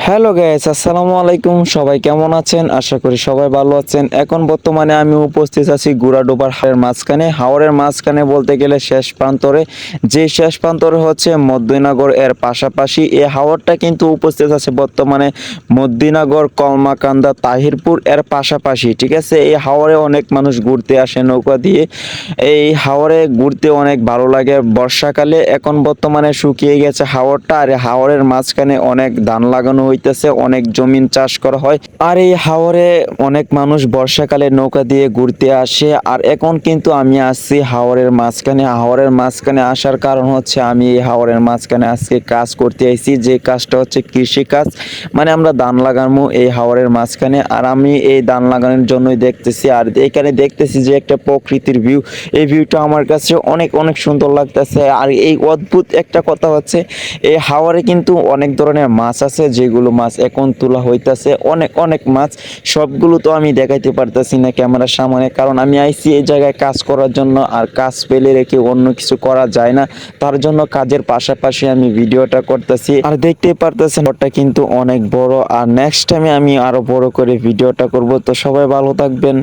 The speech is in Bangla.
হ্যালো গাইস, আসসালামু আলাইকুম। সবাই কেমন আছেন? আশা করি সবাই ভালো আছেন। এখন বর্তমানে আমি উপস্থিত আছি গুড়াডোবার হাওরের মাঝখানে। হাওরের মাঝখানে বলতে গেলে শেষ প্রান্তরে, যে শেষ প্রান্তরে হচ্ছে মধ্যনগর এর পাশাপাশি এই হাওরটা কিন্তু উপস্থিত আছে বর্তমানে মধ্যনগর, কলমাকান্দা, তাহিরপুর এর পাশাপাশি। ঠিক আছে, এই হাওরে অনেক মানুষ ঘুরতে আসে নৌকা দিয়ে। এই হাওরে ঘুরতে অনেক ভালো লাগে বর্ষাকালে। এখন বর্তমানে শুকিয়ে গেছে হাওরটা, আর এই হাওরের মাঝখানে অনেক ধান লাগানো হইতেছে, অনেক জমিন চাষ করা হয়। আর এই হাওরে অনেক মানুষ বর্ষাকালে নৌকা দিয়ে ঘুরতে আসে। আর এখন কিন্তু আমি আসছি হাওরের মাঝখানে। হাওরের মাঝখানে আসার কারণ হচ্ছে আমি এই হাওরের মাঝখানে আজকে কাজ করতে আইছি, যে কাজটা হচ্ছে কৃষি কাজ। মানে আমরা ধান লাগাবো এই হাওরের মাঝখানে, আর আমি এই ধান লাগানোর জন্যই দেখতেছি। আর এখানে দেখতেছি যে একটা প্রকৃতির ভিউ, এই ভিউটা আমার কাছে অনেক অনেক সুন্দর লাগতেছে। আর এই অদ্ভুত একটা কথা হচ্ছে, এই হাওরে কিন্তু অনেক ধরনের মাছ আছে, যেগুলো মাছ এখন তোলা হইতাছে। অনেক অনেক মাছ, সবগুলো তো আমি দেখাইতে পারতেছি না ক্যামেরার সামনে, কারণ আমি আইছি এই জায়গায় কাজ করার জন্য। আর কাজ ফেলে রেখে অন্য কিছু করা যায় না, তার জন্য কাজের পাশাপাশি আমি ভিডিওটা করতেছি। আর দেখতেই পারতেছেন ওটা কিন্তু অনেক বড়। আর নেক্সট টাইমে আমি আরো বড় করে ভিডিওটা করব। তো সবাই ভালো থাকবেন।